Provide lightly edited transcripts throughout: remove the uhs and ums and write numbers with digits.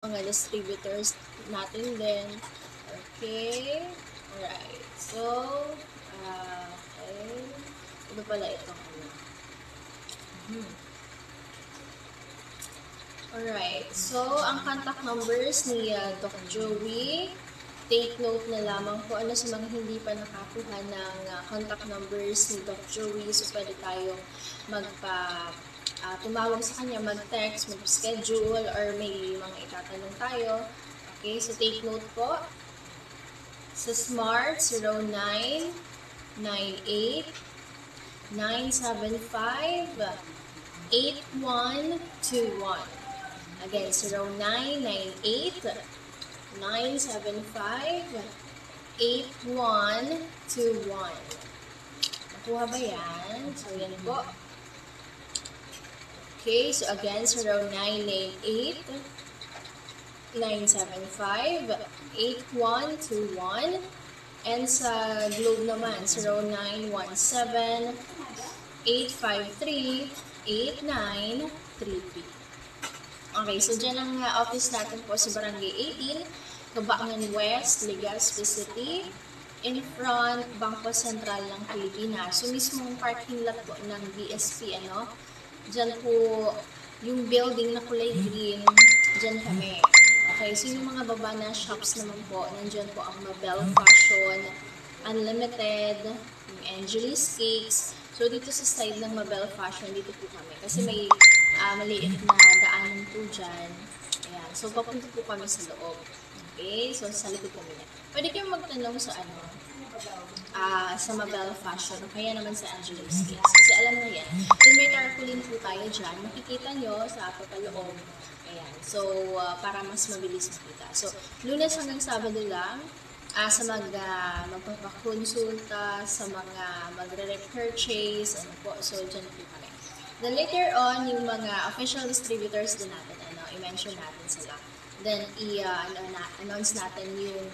mga distributors natin din. Okay. Alright. So, okay. Ito pala itong ano. Alright. So, ang contact numbers ni Doc Joey. Take note na lamang po ano sa mga hindi pa nakakuha ng contact numbers ni Doc Joey. So, pwede tayong tumawag sa kanya, mag-text, mag-schedule, or may mga itatanong tayo. Okay, so take note po. Sa Smart, 0998 975 8121. Again, 0998 975 8121. Nakuha ba yan? So, yan po. Okay, so again, 0998 975 8121. And sa Globe naman, 0917 853 8933. Okay, so dyan ang office natin po sa Barangay 18, Kabaangan West, Legazpi City, in front, Bangko Sentral ng Pilipinas. So, mismong parking lot po ng BSP, ano? Dyan po, yung building na kulay green, dyan kami. Okay, so yung mga baba na shops naman po, nandyan po ang Mabel Fashion, Unlimited, yung Angelis Cakes. So, dito sa side ng Mabel Fashion, dito po kami. Kasi may maliit na daanan po dyan. Ayan. So, papunta po kami sa loob. Okay? So, sa likod kami yan. Pwede kayong magtanong sa sa Mabel Fashion o kaya naman sa Angelis Cakes. Kasi alam na yan. Kung may tarpaulin po tayo dyan, makikita nyo sa papaloob. Ayan. So, para mas mabilis makita. So, Lunes hanggang Sabado lang, sa magpapakonsulta, sa mga magre-repurchase, ano po. So, dyan po kami. Then later on, yung mga official distributors din natin, i-mention natin sila. Then, announce natin yung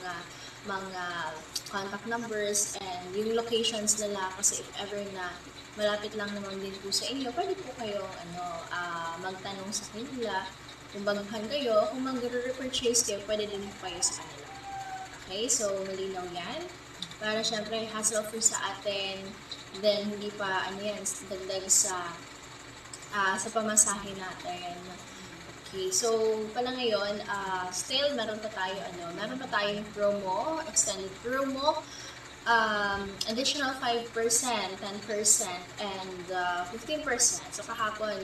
mga contact numbers and yung locations nila kasi if ever na malapit lang naman din po sa inyo, pwede po kayong magtanong sa kanila. Kung baguhan kayo, kung mag-repurchase kayo, pwede din po kayo sa kanila. Okay, so malinaw yan. Para syempre hassle-free sa atin, then hindi pa dagdag sa pamasahe natin. Okay, so pala ngayon, still meron pa tayong promo, extended promo, additional 5%, 10%, and 15%. So kahapon,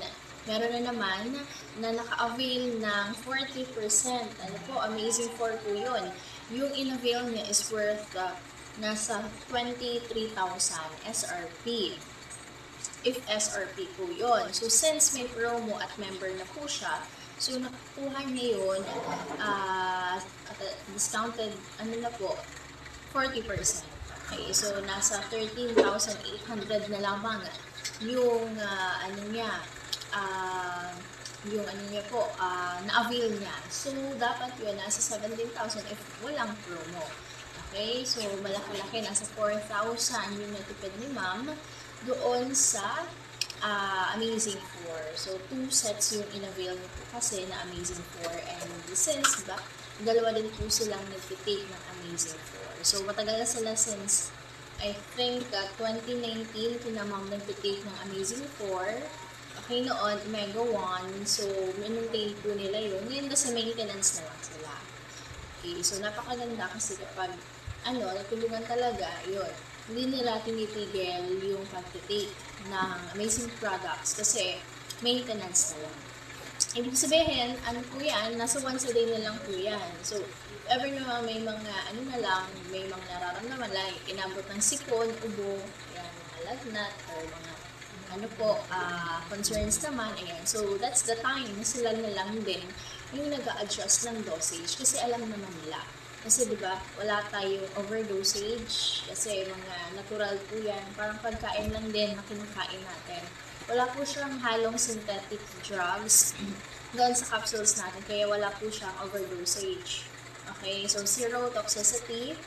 meron na naman na naka-avail ng 40%. Ano po, amazing for po yun. Yung in-avail niya is worth nasa 23,000 SRP. If SRP po yun. So, since may promo at member na po siya, so, nakukuha niya yun at discounted, 40%. Okay, so, nasa 13,800 na lamang yung, na-avail niya. So, dapat yun, nasa 17,000 if walang promo. Okay, so, malaki-laki, nasa 4,000 yung natipid ni ma'am doon sa Amazing 4. So, 2 sets yung in-avail nyo po kasi na Amazing 4. And since, diba, dalawa din po silang nag-take ng Amazing 4. So, matagal na sila since, I think, 2019, pinamang nag-take ng Amazing 4. Okay, noon, Mega 1. So, minuntain po nila yun. Ngayon kasi maintenance na lang sila. Okay, so, napakaganda kasi kapag, natulungan talaga, yun. Hindi nila tinitigil yung pag-take ng amazing products kasi maintenance na lang. Ibig sabihin, po yan, nasa once a day na lang po yan. So, ever naman may mga, may mga nararamdaman, like, inabot ng sipon, ubo, yan, mga lagnat, or mga, concerns naman, ayan. So, that's the time na sila na lang din yung nag-a-adjust ng dosage kasi alam naman nila. Kasi diba, wala tayong overdosage kasi mga natural po yan. Parang pagkain lang din na kinakain natin. Wala po siyang halong synthetic drugs doon sa capsules natin. Kaya wala po siyang overdosage. Okay, so zero toxicity,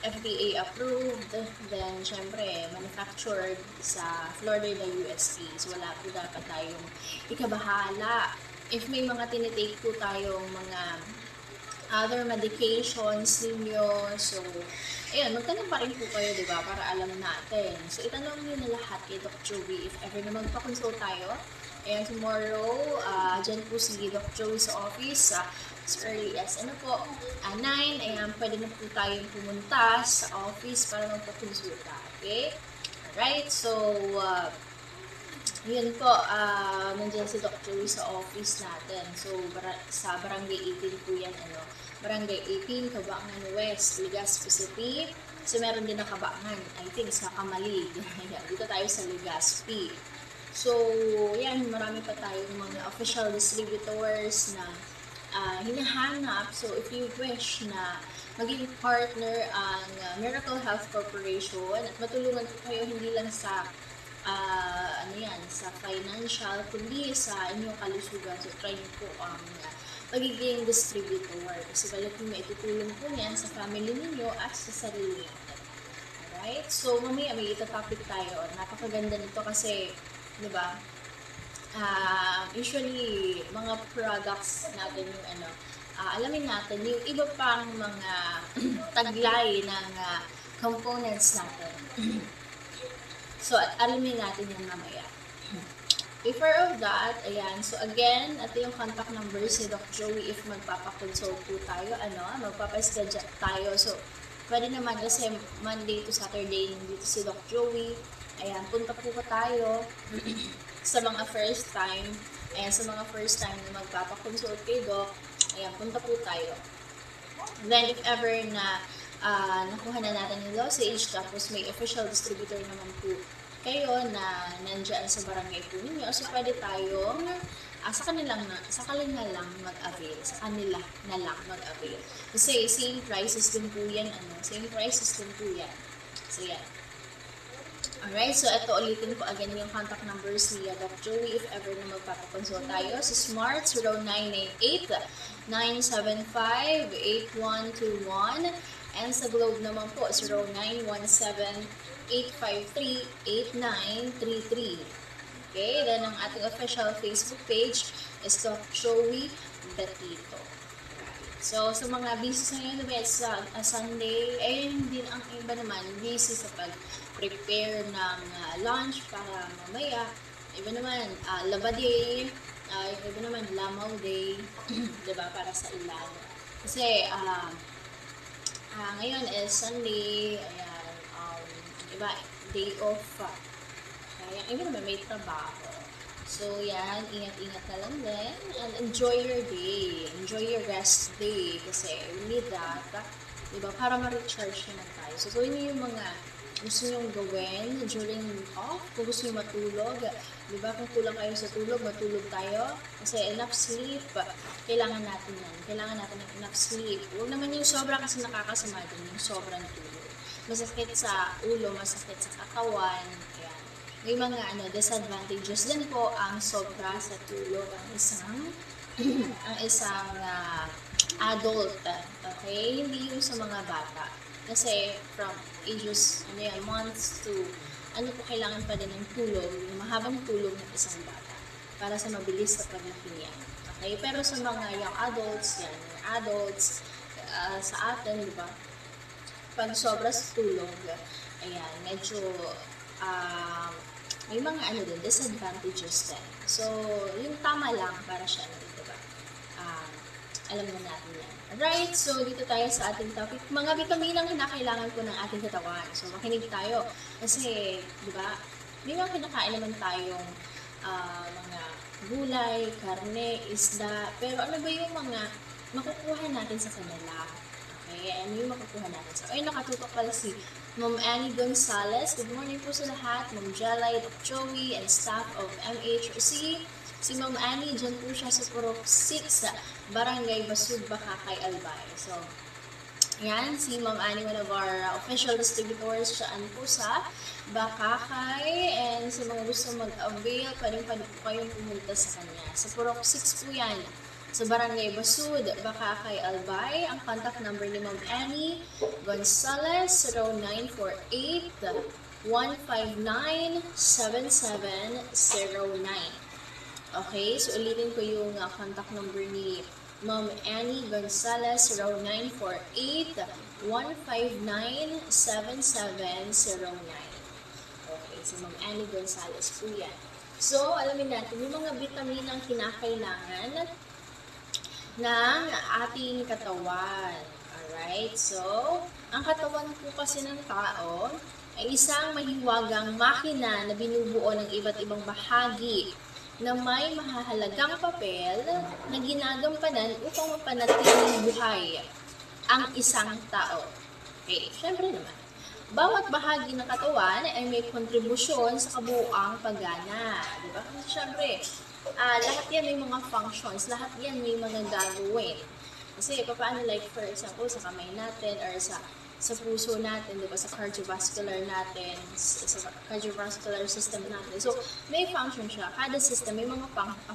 FDA approved, then syempre manufactured sa Florida, USA. So wala po dapat tayong ikabahala if may mga tinitake po tayong mga other medications ninyo. So, ayun, magtanong pa rin po kayo, di ba, para alam natin. So, itanong nyo na lahat kay Doc Joey if ever na magpa-consult tayo. Ayan, tomorrow, dyan po si Doc Joey sa office, as early as, 9, ayan, pwede na po tayong pumunta sa office para magpa-consulta, okay? Alright, so, yun po, nandiyan si Doc Joey sa office natin. So, sa Barangay 18 po yan, Barangay 18, Cabangan West, Legazpi City. So, meron din na Cabangan, I think, sa Kamalig. Dito tayo sa Legazpi. So, yan, marami pa tayong mga official distributors na hinahanap. So, if you wish na maging partner ang Miracle Health Corporation at matulungan po kayo hindi lang sa sa financial, kundi sa inyong kalusugan. So, try niyo po ang pagiging distributor. Kasi balik mo maitutulong po niyan sa family ninyo at sa sarili natin. Alright? So, mamaya may ito-topic tayo. Napakaganda nito kasi, di ba, usually, mga products natin yung alamin natin, yung iba pang mga taglay ng components natin. So, alamin natin yan mamaya. Before of that, ayan, so again, ito yung contact number si Doc Joey if magpapakonsult po tayo, magpapaschedule tayo. So, pwede naman kasi Monday to Saturday nandito si Doc Joey. Ayan, punta po pa tayo sa mga first time. Ayan, sa mga first time na magpapakonsult kay Doc, ayan, punta po tayo. Then, if ever na nakuha na natin yung dosage, tapos may official distributor naman po kayo na nandyan sa barangay po ninyo, so pwede tayong sa kanila lang mag-avail. Sa kanila na lang mag-avail. Kasi same prices din po yan. Same prices din po yan. So, yan. Alright, so ito ulitin ko again yung contact numbers ni Doc Joey if ever na magpapakonsult tayo. Sa Smart, 0998-975-8121. And sa Globe naman po, 0917-853-8933. Okay, then ang ating official Facebook page is Doc Joey Betito. So, sa mga busy sa ngayon, sa Sunday, ayun din ang iba naman, busy sa pag-prepare ng lunch para mamaya. Iba naman, Laba Day, iba naman, Lamaw Day, diba, para sa ilan. Kasi, ngayon is Sunday, ayan, iba, day off. Kaya, iba naman, may trabaho. So, yan, ingat-ingat na lang din. And enjoy your day. Enjoy your rest day. Kasi we need that. Diba? Para ma-recharge naman tayo. So, gawin niyo yung mga gusto nyo gawin during off. Kung gusto nyo matulog. Diba? Kung kulang kayo sa tulog, matulog tayo. Kasi enough sleep, kailangan natin yan. Kailangan natin ng enough sleep. Huwag naman yung sobra kasi nakakasama din yung sobrang tulog. Masakit sa ulo, masakit sa katawan. Ayan. May mga disadvantages din po ang sobra sa tulog ang isang adult, okay? Hindi yung sa mga bata. Kasi from ages, months to, kailangan pa din ng tulog, yung mahabang tulog ng isang bata para sa mabilis na paglaki niya. Okay? Pero sa mga young adults, sa atin, di ba? Pag sobra sa tulog, ayan, medyo, may mga disadvantages din. So, yung tama lang para siya, diba? Alam na natin yan. Alright, so dito tayo sa ating topic. Mga vitaminang kinakailangan po ng ating katawan. So, makinig tayo. Kasi, diba, di ba kinakain naman tayong mga gulay, karne, isda. Pero ano ba yung mga makukuha natin sa kanila? Okay, ano yung makukuha natin? So, ayun, nakatutok pala si Ma'am Annie Gonzalez. Good morning po sa lahat. Ma'am Jelay, Doc Joey, and staff of MHRC. Si Ma'am Annie, dyan po siya sa Purok 6, Barangay Basud, Bakakay, Albay. So, yan, si Ma'am Annie, one of our official distributors, siyaan po sa Bakakay. And sa mga gusto mag-avail, pwede po kayong pumunta sa kanya. Sa Purok 6 po yan. Sa Barangay Basud, Bakakay, Albay, ang contact number ni Ma'am Annie Gonzalez, 0948-159-7709. Okay, so ulitin ko yung contact number ni Ma'am Annie Gonzalez, 0948-159-7709. Okay, so Ma'am Annie Gonzalez po yan. So, alamin natin yung mga bitaminang kinakailangan ng ating katawan. Alright, so, ang katawan po kasi ng tao ay isang mahiwagang makina na binubuo ng iba't ibang bahagi na may mahahalagang papel na ginagampanan upang mapanatiling buhay ang isang tao. Okay, syempre naman. Bawat bahagi ng katawan ay may kontribusyon sa kabuuang paggana. Diba? Kasi syempre, lahat yan may mga functions, lahat yan may mga gagawin. Kasi paano like for example sa kamay natin or sa puso natin, di ba, sa cardiovascular natin, sa cardiovascular system natin. So, may function siya. Kada system, may mga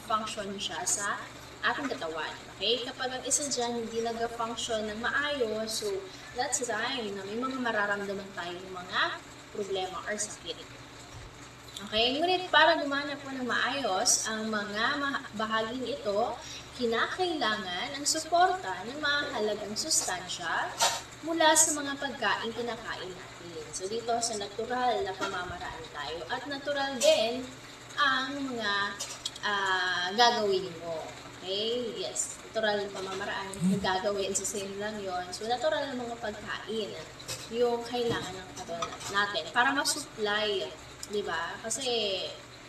function siya sa ating katawan. Okay? Kapag ang isa dyan hindi nag-function ng maayos, so, that's the time na may mga mararamdaman tayong mga problema or sakit. Okay? Ngunit para gumana po ng maayos ang mga bahaging ito, kinakailangan ang suporta ng mahalagang sustansya mula sa mga pagkain kinakain natin. So, dito sa natural na pamamaraan tayo. At natural din ang mga gagawin mo. Okay? Yes. Natural na pamamaraan yung gagawin. So, same lang yon. So, natural na mga pagkain yung kailangan ng katawan natin para ma-supply. Diba? Kasi,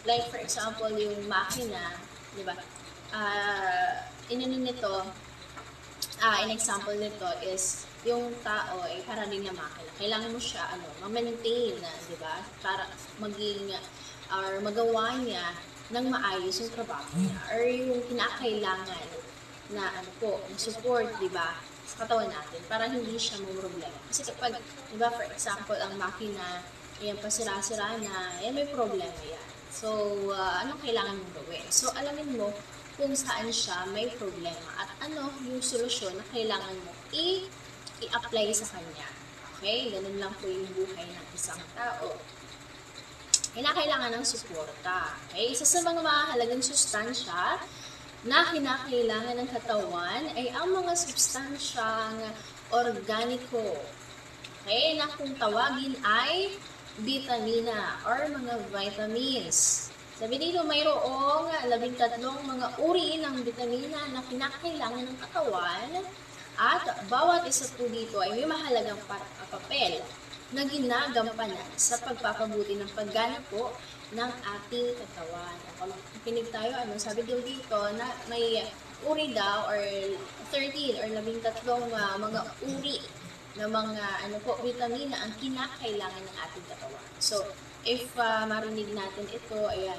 like for example, yung makina, diba? An example nito is yung tao ay para din na makina. Kailangan mo siya ma-maintain, di ba? Para maging or magawa niya ng maayos yung trabaho niya or yung kinakailangan na support, di ba? Sa katawan natin para hindi siya problema. Kasi kapag, di ba, for example, ang makina ayan, pasira-sira na, ayan, may problema yan. So, anong kailangan mong gawin? So, alamin mo kung saan siya may problema at ano yung solusyon na kailangan mo i-apply sa kanya. Okay? Ganun lang po yung buhay ng isang tao. Kinakailangan ng suporta. Okay? Isa sa mga mahalagang sustansya na kinakailangan ng katawan ay ang mga substansyang organiko. Okay? Na kung tawagin ay vitamina or mga vitamins. Sabi dito, mayroong 13 mga uri ng vitamina na kinakailangan ng katawan at bawat isa po dito ay may mahalagang papel na ginagampanan sa pagpapabuti ng paggana po ng ating katawan. Pinig tayo, sabi dito na may uri daw or 13 or 13 mga uri na mga vitamina ang kinakailangan ng ating katawan. So, if marinig natin ito, ayan,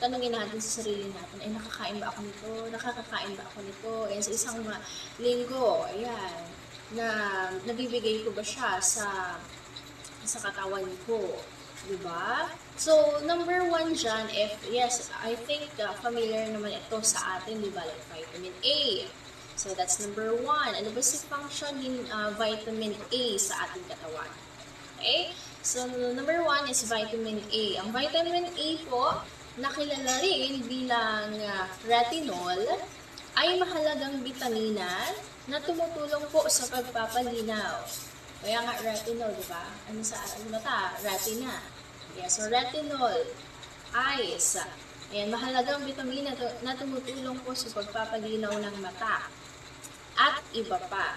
tanungin natin sa sarili natin, ay nakakain ba ako nito? Nakakakain ba ako nito? Ayan, sa isang linggo, ayan, na nabibigay ko ba siya sa katawan ko? Diba? So, number 1 dyan, yes, I think familiar naman ito sa atin, diba? Like vitamin A. So, that's number 1. Ano ba si function ng vitamin A sa ating katawan? Okay? So, number 1 is vitamin A. Ang vitamin A po, nakilala rin bilang retinol, ay mahalagang bitamina na tumutulong po sa pagpapalinaw. Kaya nga retinol, di ba? Ano sa mata? Retina. Yeah, so retinol, eyes. Ayan, mahalagang bitamina na tumutulong po sa pagpapalinaw ng mata. At iba pa.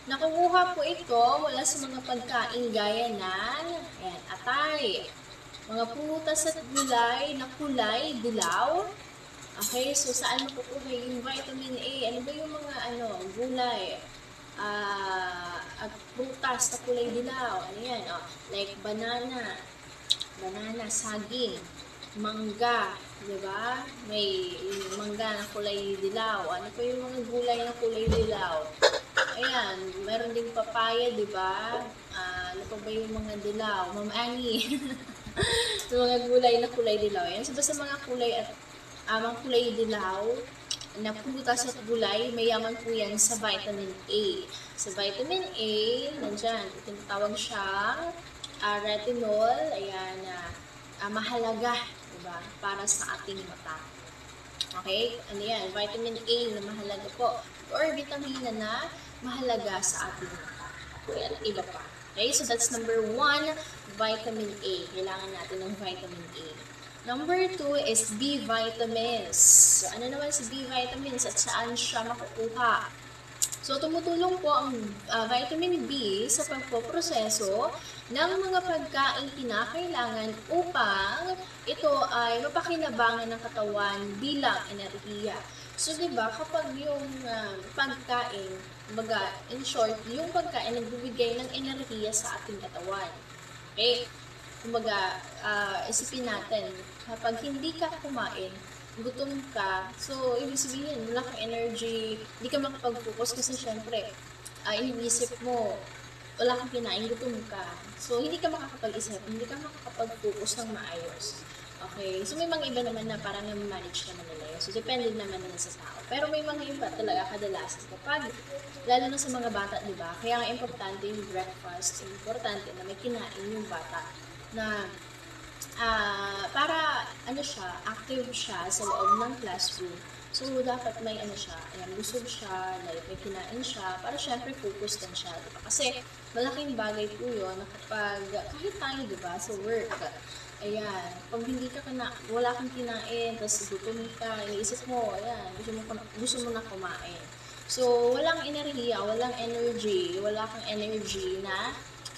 Nakukuha po ito mula sa mga pagkain gaya ng atay, mga prutas at gulay na kulay dilaw. Okay, so saan makukuha yung vitamin A? Ano ba yung mga gulay at prutas na kulay dilaw? Ano yan? Like banana, saging, mangga, di ba? May mangga na kulay dilaw. Ano pa yung mga gulay na kulay dilaw? Ayan, meron ding papaya, di ba? Ano pa ba yung mga dilaw? Ma'am Annie. So, mga gulay na kulay dilaw. Yan. So, basta mga kulay at mga kulay dilaw na prutas at gulay, mayaman po yan sa vitamin A. Sa vitamin A, nandyan, tinatawag siyang retinol. Ayan, mahalaga, diba? Para sa ating mata. Okay? Ano yan? Vitamin A na mahalaga po. Or vitamina na mahalaga sa ating mata. Kaya iba pa. Okay? So that's number 1, vitamin A. Kailangan natin ng vitamin A. Number 2 is B vitamins. So ano naman si B vitamins at saan siya makukuha? So, tumutulong po ang vitamin B sa pagpoproseso ng mga pagkain kinakailangan upang ito ay mapakinabangan ng katawan bilang enerhiya. So, di ba, kapag yung pagkain, baga, in short, yung pagkain nagbibigay ng enerhiya sa ating katawan. Okay? Kumbaga, isipin natin, kapag hindi ka kumain, gutom ka, so ibig sabihin, wala kang energy, hindi ka makapag-focus kasi syempre, iniisip mo, wala kang kinain, gutom ka. So, hindi ka makakapag-isip, hindi ka makakapag-focus ng maayos. Okay, so may mga iba naman na parang na-manage naman nila yun. So, depende naman na sa tao. Pero may mga iba talaga kadalasan kapag, lalo na sa mga bata, di ba? Kaya nga importante yung breakfast, importante na may kinain yung bata na para ano siya, active siya sa loob ng classroom. So, dapat may ano siya, ayan, busog siya, like may kinain siya, para syempre focus din siya, diba? Kasi malaking bagay po yun na kapag, kahit tayo, diba, sa work, ayan, pag hindi ka wala kang kinain, tapos gutom ka, iniisip mo, ayan, gusto mo na kumain. So, walang enerhiya, walang energy, wala kang energy na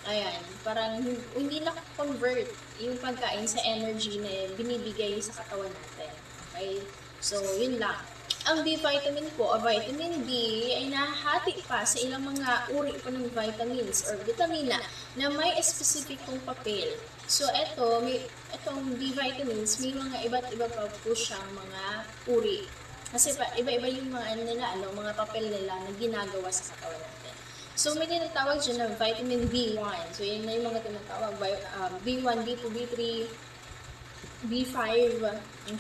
ayan, parang hindi na-convert yung pagkain sa energy na binibigay sa katawan natin. Okay? So, yun lang. Ang B vitamin po, o vitamin B, ay nahati pa sa ilang mga uri po ng vitamins or vitamina na may specificong papel. So, itong B vitamins, may mga iba't iba pa po siyang mga uri. Kasi iba-iba yung mga papel nila na ginagawa sa katawan natin. So, may tinatawag dyan na vitamin B1. So, yun na yung mga tinatawag. B1, B2, B3, B5.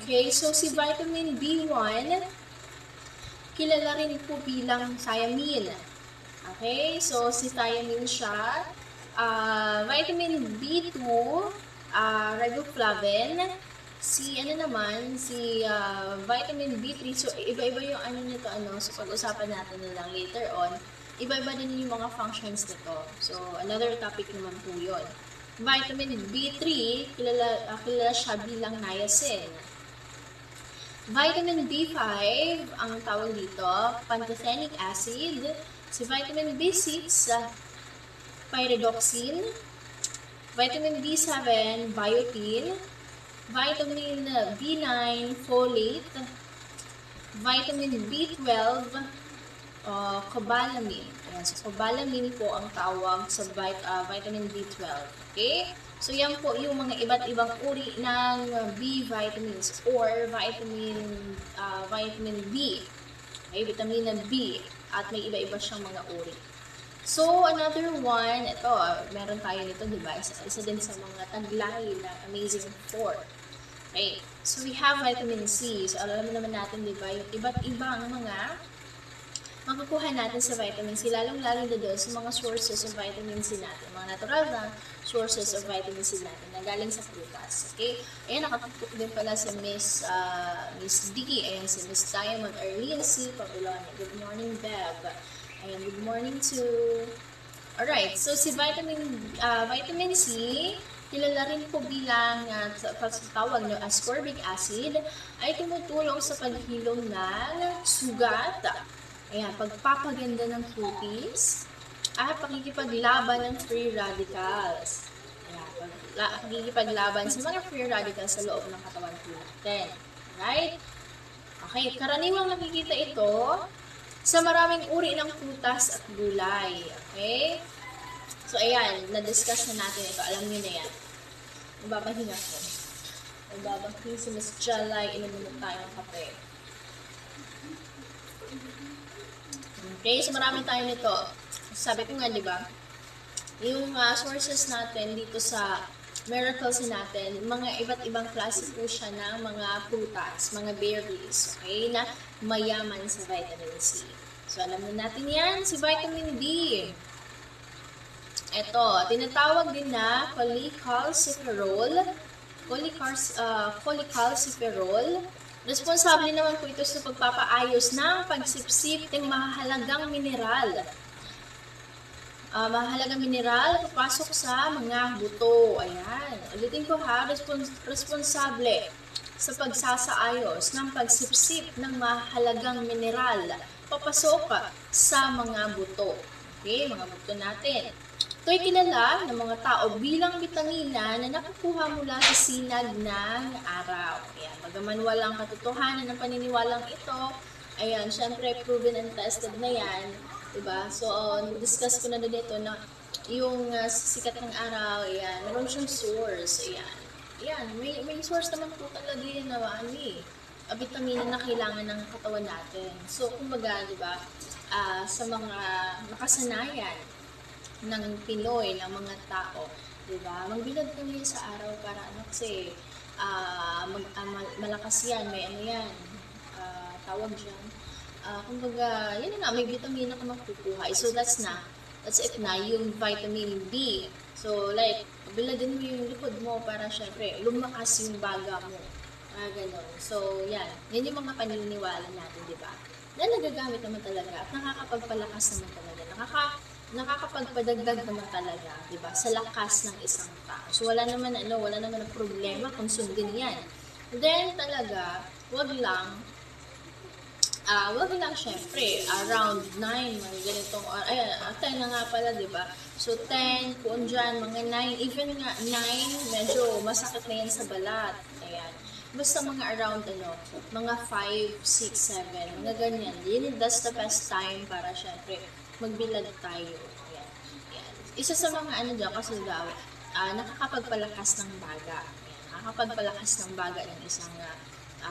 Okay? So, si vitamin B1, kilala rin po bilang thiamine. Okay? So, si thiamine siya. Vitamin B2, riboflavin. Si vitamin B3. So, iba-iba yung nito, So, pag-usapan natin na lang later on. Iba-iba din yung mga functions nito. So, another topic naman po yun. Vitamin B3, kilala siya bilang niacin. Vitamin B5, ang tawag dito, pantothenic acid. Si vitamin B6, pyridoxine. Vitamin B7, biotin. Vitamin B9, folate. Vitamin B12, cobalamin. Ayan, so cobalamin po ang tawag sa vitamin B12. Okay? So, yan po yung mga iba't ibang uri ng B vitamins or vitamin B. Okay, vitamina B. At may iba-iba siyang mga uri. So, another one, ito, meron tayo nito, di ba? Isa din sa mga taglay na Amazing 4. Okay, so we have vitamin C. So, alam naman natin, di ba, yung iba't ibang mga makukuha natin sa vitamin C, lalong-lalo na doon sa mga sources of vitamin C natin, mga natural na sources of vitamin C natin na galing sa prutas. Okay? Ayan, nakatutok din pala si Miss D. Ayan, si Miss Diamond Arlene C. Pabulonia. Good morning, Bev. Ayan, good morning to... Alright, so si vitamin C, kilala rin po bilang tawag na ascorbic acid, ay tumutulong sa paghilom ng sugat, ayan, pagpapaganda ng cutis, at pakikipaglaban ng free radicals. Ayan, pakikipaglaban sa mga free radicals sa loob ng katawan po natin. Right? Okay, karaniwang nakikita ito sa maraming uri ng prutas at gulay. Okay? So, ayan, na-discuss na natin ito. Alam niyo na yan. Magbabahinga ko. Magbabahinga si Miss Jalay. Inumunod tayo ng kape. Okay, so marami tayo nito. Sabi ko nga, di ba? Yung sources natin dito sa miracles natin, mga iba't ibang klase po siya ng mga prutas, mga berries, okay, na mayaman sa vitamin C. So, alam na natin yan, si vitamin D. Ito, tinatawag din na cholecalciferol, cholecalciferol, Responsable naman po ito sa pagpapaayos ng pagsipsip ng mahalagang mineral. Mahalagang mineral papasok sa mga buto. Ayan. Ulitin ko ha, responsable sa pagsasaayos ng pagsipsip ng mahalagang mineral papasok sa mga buto. Okay, mga buto natin. Ito'y kilala ng mga tao bilang bitamina na nakukuha mula sa sinag ng araw. Ayan, bagaman walang katotohanan ng paniniwalang ito, ayan, syempre proven and tested na yan, diba? So, discuss ko na dito na yung sikat ng araw, ayan, meron siyang source, ayan. Ayan, may source naman po talaga yun na vitamina na kailangan ng katawan natin. So, kumbaga, diba, sa mga nakasanayan ng Pinoy, ng mga tao, diba? Magbilad kami sa araw para kasi malakas yan, may ano yan, tawag dyan. Kumbaga, yun nga, may vitamina ka makukuha. So that's it na, yung vitamin B. So like, biladin mo yung likod mo para syempre, lumakas yung baga mo. Ganun. So yan yung mga paniniwala natin, diba? Na nagagamit naman talaga at nakakapagpalakas naman talaga. Nakakapagpadagdag naman talaga, 'di ba? Sa lakas ng isang tao. So wala naman problema kung sundin 'yan. Then talaga, wag lang syempre around 9 mga ganitong 10 na nga pala, 'di ba? So 10 kung diyan mga 9, even nga 9 medyo masakit na yan sa balat. Ayan. Basta mga around mga 5, 6, 7, mga ganyan. That's the best time para syempre magbilad tayo. Ayan. Ayan. Isa sa mga dyan kasi daw, nakakapagpalakas ng baga. Ayan. Nakakapagpalakas ng baga ng isang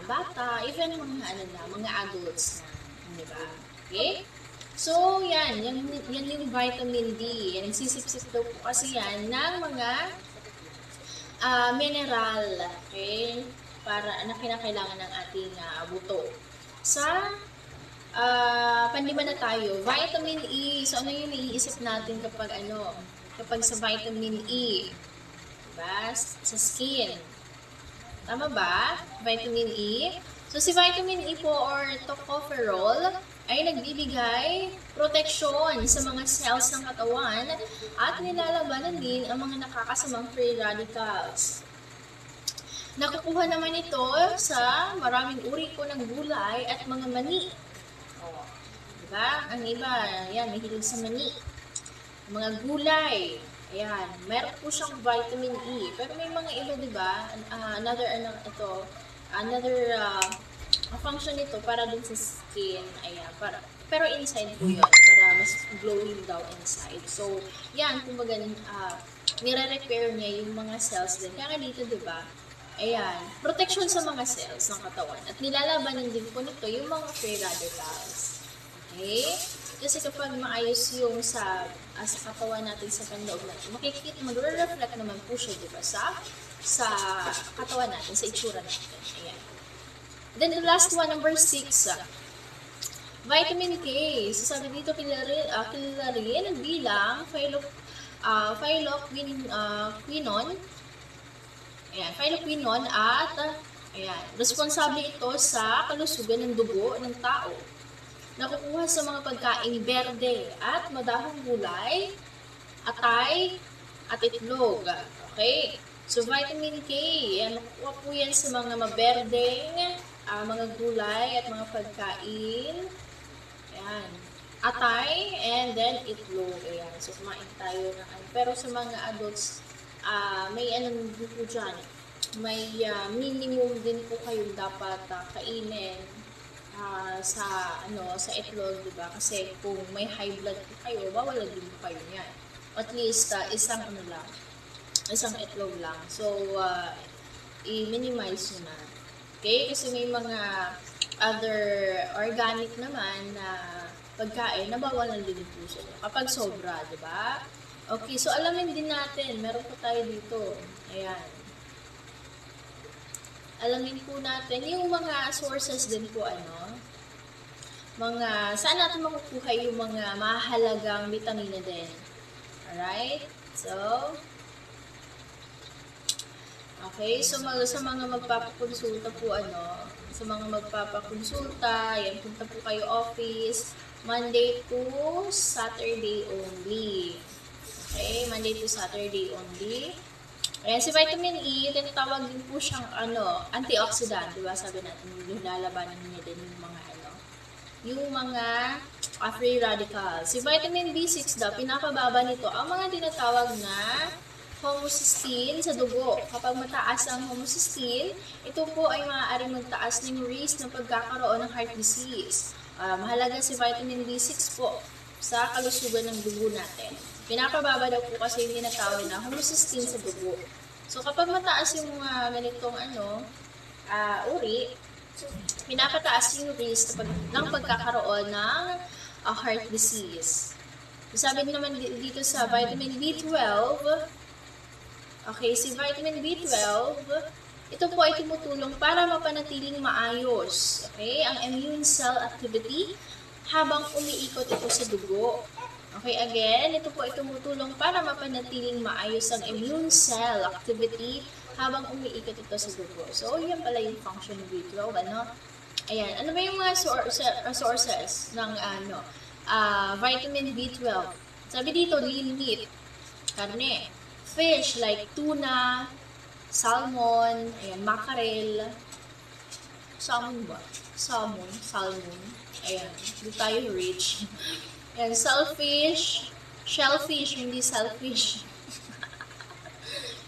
bata, even mga adults na. Di ba? Okay? So, yan yung vitamin D. Yan, nagsisipsip daw po kasi yan ng mga mineral. Okay? Para na kinakailangan ng ating buto. Sa panlima na tayo, vitamin E. So, ano yung naiisip natin kapag sa vitamin E? Diba? Sa skin. Tama ba? Vitamin E. So, si vitamin E po or tocopherol ay nagbibigay proteksyon sa mga cells ng katawan at nilalabanan din ang mga nakakasamang free radicals. Nakukuha naman ito sa maraming uri po ng gulay at mga mani. Diba? Ang iba, yan, mahilig sa mani. Mga gulay, ayan, meron po siyang vitamin E. Pero may mga iba, diba? Another function nito para dun sa skin. Ayan, pero inside po yun, para mas glowing daw inside. So, yan, kumbaga, nire-repair niya yung mga cells din. Kaya dito, diba? Ayan, protection sa mga cells ng katawan. At nilalabanan din po nito yung mga free radicals. Okay? Kasi kapag maayos yung sa katawan natin, sa panloob natin, makikita, magre-reflect naman po siya, di ba, sa katawan natin, sa itsura natin. Ayan. Then the last one, number 6, vitamin K. So sabi dito, kilala rin bilang phylloquinone. Ayan, phylloquinone at responsable ito sa kalusugan ng dugo ng tao. Nakukuha sa mga pagkain berde at madahong gulay, atay, at itlog. Okay? So, vitamin K, nakukuha po yan sa mga maberdeng, mga gulay at mga pagkain. Ayan. Atay, and then itlog. Ayan. So, kumain tayo ng pero sa mga adults, may din po dyan. May minimum din po kayong dapat kainin sa itlog, di ba? Kasi kung may high blood po kayo, bawal din po kayo niyan. At least isang itlog lang. So i-minimize nyo na. Okay? Kasi may mga other organic naman na pagkain na bawalan din po sila kapag sobra, di ba? Okay, so alamin din natin, meron po tayo dito. Ayan. Alamin po natin yung mga sources din po, saan natin makukuha yung mga mahalagang vitamina din. Alright? So, Okay, so sa mga magpapakonsulta po sa mga magpapakonsulta, yan, punta po kayo office, Monday to Saturday only. Okay, Monday to Saturday only. Ayan, si vitamin E, tinatawag din po siyang antioxidant, di ba? Sabi natin, nilalabanan niya din yung mga free radicals. Si vitamin B6 daw, pinapababa nito ang mga tinatawag na homocysteine sa dugo. Kapag mataas ang homocysteine, ito po ay maaaring magtaas ng risk ng pagkakaroon ng heart disease. Mahalaga si vitamin B6 po sa kalusugan ng dugo natin. Pinapababa daw po kasi yung tinatawag na homocysteine sa dugo. So kapag mataas yung ganitong uri, pinapataas yung risk ng pagkakaroon ng heart disease. Sabi naman dito sa vitamin B12, okay, si vitamin B12, ito po ay tumutulong para mapanatiling maayos, okay, ang immune cell activity habang umiikot ito sa dugo. Okay, again, ito po ay tumutulong para mapanatiling maayos ang immune cell activity habang umiikot ito sa dugo. So, yan pala yung function ng B12, Ayan, ano ba yung mga sources ng vitamin B12? Sabi dito, lean meat, karne, fish like tuna, salmon, ayan, mackerel, salmon, ayan, hindi tayo rich. Ayan, shellfish, hindi selfish.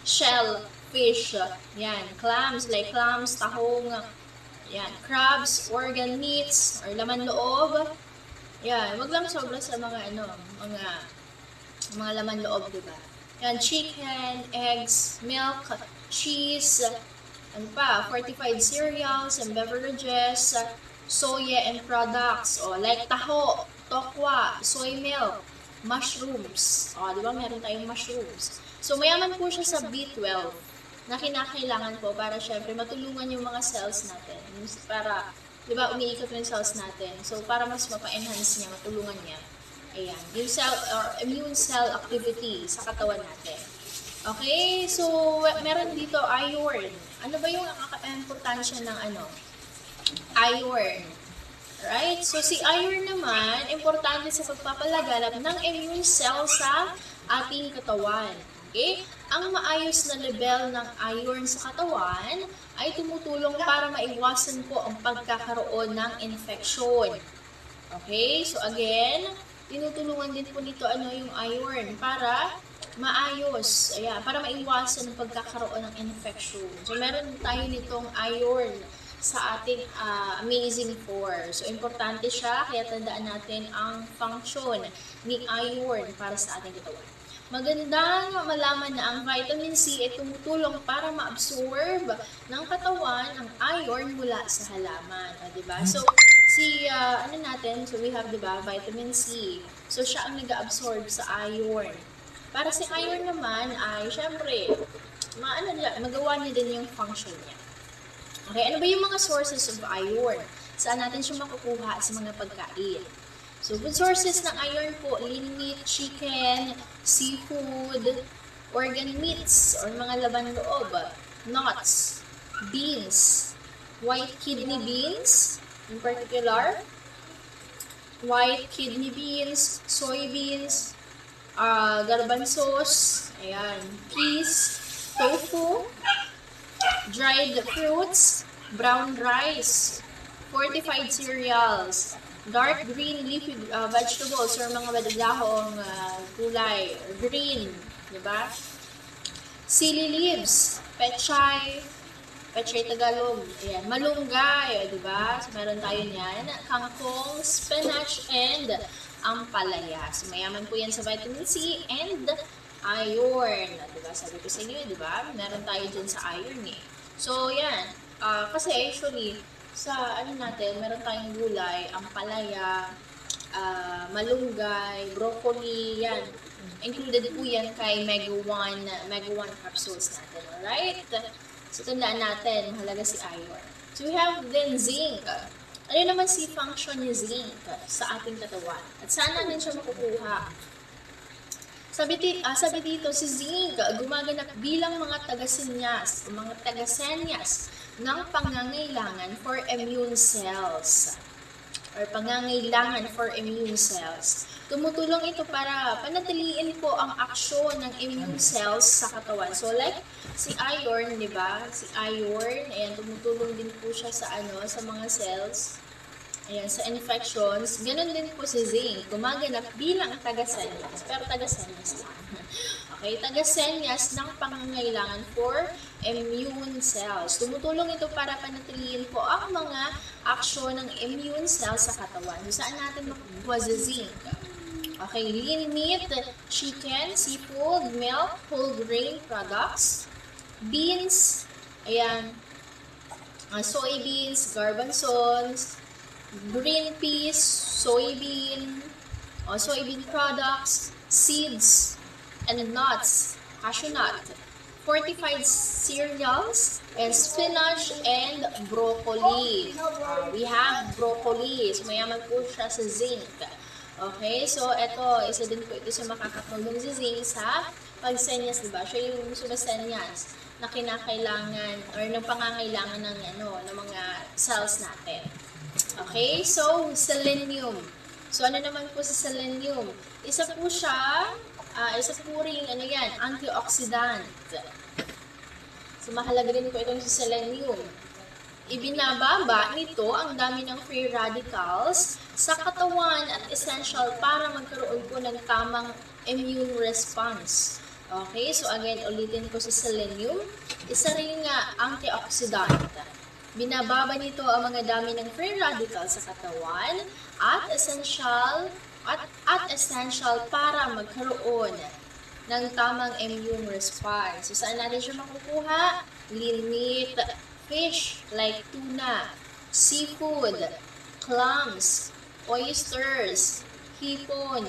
Shellfish, yan, clams, tahong, yan, crabs, organ meats, or laman loob. Yan, wag lang sobra sa mga laman loob, diba? Yan, chicken, eggs, milk, cheese, fortified cereals and beverages, soya and products, like taho, tokwa, soy milk, mushrooms. Diba meron tayong mushrooms. So, mayaman po siya sa B12 na kinakailangan po para syempre matulungan yung mga cells natin. Para, di ba, umiikot yung cells natin. So, para mas mapa-enhance niya, matulungan niya. Ayan, yung immune cell activity sa katawan natin. Okay, so, meron dito iron. Ano ba yung importansya ng iron? Right? So, si iron naman, importante sa pagpapalaganap ng immune cell sa ating katawan. Okay? Ang maayos na level ng iron sa katawan ay tumutulong para maiwasan po ang pagkakaroon ng infection. Okay? So again, tinutulungan din po nito yung iron para maayos, para maiwasan ang pagkakaroon ng infection. So meron tayo nitong iron sa ating Amazing 4. So importante siya, kaya tandaan natin ang function ni iron para sa ating katawan. Magandang malaman na ang vitamin C ay tumutulong para ma-absorb ng katawan ang iron mula sa halaman. Diba? So, so we have, diba, vitamin C. So, siya ang nag-absorb sa iron. Para si iron naman ay, syempre, magawa niya din yung function niya. Okay, ano ba yung mga sources of iron? Saan natin siya makukuha sa mga pagkain? So, good sources ng iron po, lean meat, chicken, seafood, organ meats, or mga laman loob, nuts, beans, white kidney beans, in particular, white kidney beans, soybeans, garbanzos, ayan, peas, tofu, dried fruits, brown rice, fortified cereals, dark green leafy vegetables or mga dahong gulay, green, di ba? Sili leaves, pechay Tagalog, ayan, malunggay, di ba? So, meron tayo niyan, kangkong, spinach, and ampalaya. So, mayaman po yan sa vitamin C and iron. Di ba? Sabi ko sa inyo, di ba? Meron tayo dyan sa iron eh. So, yan. Kasi actually, sa meron tayong gulay, ampalaya, malunggay, broccoli, yan. Included po yan kay Mega 1 capsules natin, alright? So, tandaan natin, mahalaga si iron. So, we have then zinc. Ano naman si function ni zinc sa ating katawan? At saan natin siya makukuha? Sabi dito, si zinc gumaganap bilang mga tagasenyas o mga tagasenyas ng pangangailangan for immune cells or pangangailangan for immune cells. Tumutulong ito para panatiliin po ang aksyon ng immune cells sa katawan. So like si iron, 'di ba? Si iron, ayan, tumutulong din po siya sa sa mga cells. Ayan, sa infections, ganun din po si zinc. Gumaganap bilang tagasenyas, pero tagasenyas lang. Okay, tagasenyas ng pangangailangan for immune cells. Tumutulong ito para panatiliin po ang mga aksyon ng immune cells sa katawan. Saan natin makukuha si zinc? Okay, lean meat, chicken, seafood, milk, whole grain products, beans, ayan, soybeans, garbanzos, green peas, soybean products, seeds, and nuts, cashew nut, fortified cereals, and spinach and broccoli. We have broccoli. So, mayaman po siya sa zinc. Okay, so ito, isa din po ito sa makakatulong sa zinc sa pagsenyas, diba? Siya yung sumasenyas na kinakailangan or ng pangangailangan ng ng mga cells natin. Okay, so selenium. So ano naman po sa selenium? Isa po ring antioxidant. So mahalaga din po itong sa selenium. Ibinababa nito ang dami ng free radicals sa katawan at essential para magkaroon po ng tamang immune response. Okay, so again, ulitin ko sa selenium. Isa ring antioxidant. Binababa nito ang mga dami ng free radicals sa katawan at essential para magkaroon ng tamang immune response. So, saan natin siya makukuha? Lean meat, fish like tuna, seafood, clams, oysters, hipon,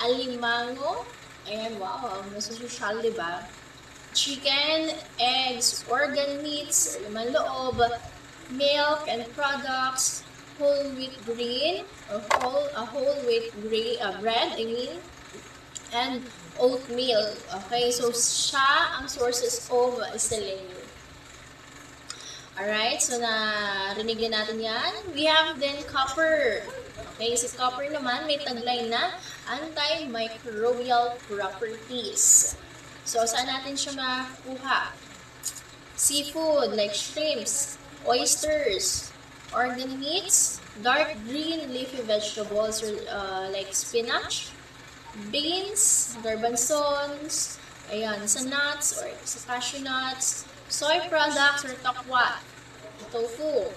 alimango, ayan, wow, mas social, diba? Chicken, eggs, organ meats, laman loob, milk and products, whole wheat bread, and oatmeal. Okay, so siya ang sources of selenium. Alright, so narinig na natin yan. We have then copper. Okay, si copper naman may tagline na antimicrobial properties. So, saan natin siya makuha? Seafood like shrimps, oysters, organ meats, dark green leafy vegetables like spinach, beans, garbanzos, ayan, sa nuts or sa cashew nuts, soy products or tokwa, tofu,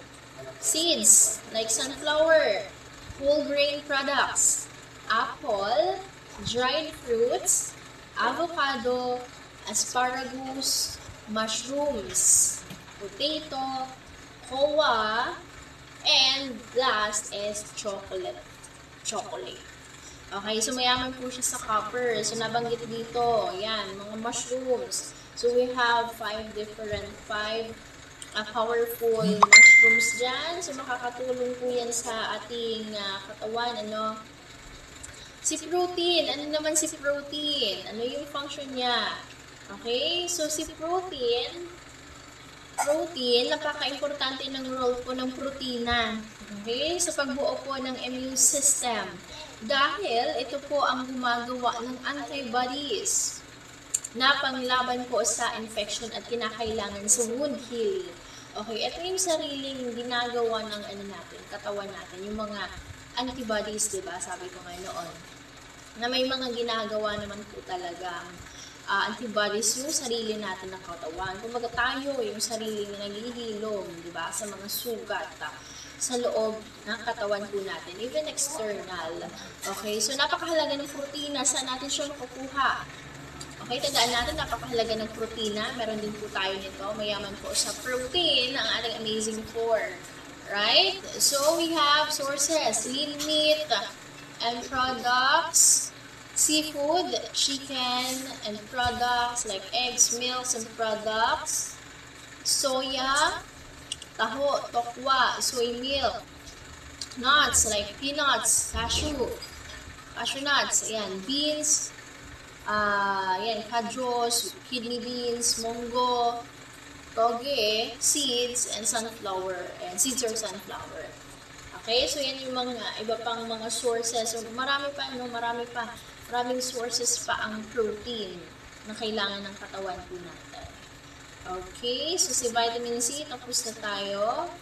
seeds like sunflower, whole grain products, apple, dried fruits, avocado, asparagus, mushrooms, potato, kowa, and last is chocolate. Okay, so mayaman po siya sa copper. So nabanggit dito, yan, mga mushrooms. So we have five powerful mushrooms dyan. So makakatulong po yan sa ating katawan, Si protein, ano naman si protein? Ano yung function niya? Okay, so si protein, napaka-importante ng role po ng protina. Okay, sa pagbuo po ng immune system. Dahil ito po ang gumagawa ng antibodies na panglaban po sa infection at kinakailangan sa wound healing. Okay, ito yung sariling ginagawa ng katawan natin, yung mga antibodies, diba? Sabi ko nga noon, na may mga ginagawa naman po talaga antibodies yung sarili natin na katawan. Kumbaga tayo, yung sarili na naghihilom, di ba, sa mga sugat sa loob ng katawan po natin, even external. Okay, so napakahalaga ng protina. Saan natin siya makukuha? Okay, tandaan natin, napakahalaga ng protina. Meron din po tayo nito. Mayaman po sa protein ang ating Amazing 4. Right? So, we have sources, lean meat and products, seafood, chicken and products like eggs, milks and products, soya, taho, tokwa, soy milk, nuts like peanuts, cashew nuts, ayan, beans, yan, kadros, kidney beans, munggo, toge, seeds, and sunflower, and seeds or sunflower. Okay, so yan yung mga iba pang mga sources. So, marami pa, no? Maraming sources pa ang protein na kailangan ng katawan po natin. Okay, so si vitamin C, tapos na tayo.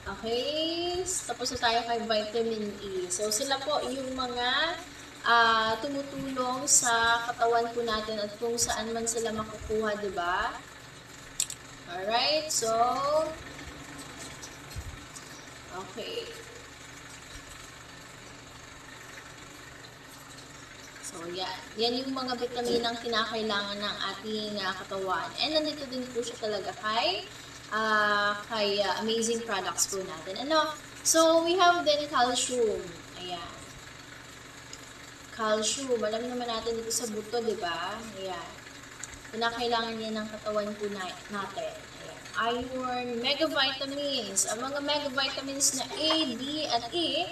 Okay, tapos na tayo kay vitamin E. So, sila po yung mga tumutulong sa katawan po natin at kung saan man sila makukuha, diba? Alright, so, okay. So, yan. Yan yung mga vitaminang kinakailangan ng ating katawan. And nandito din po siya talaga kay Amazing Products po natin. Ano? So, we have then calcium. Ayan. Calcium. Alam naman natin dito sa buto, di ba? Ayan. Kinakailangan niya ng katawan po natin. Ayan. Iron, megavitamins. Ang mga megavitamins na A, D, at E,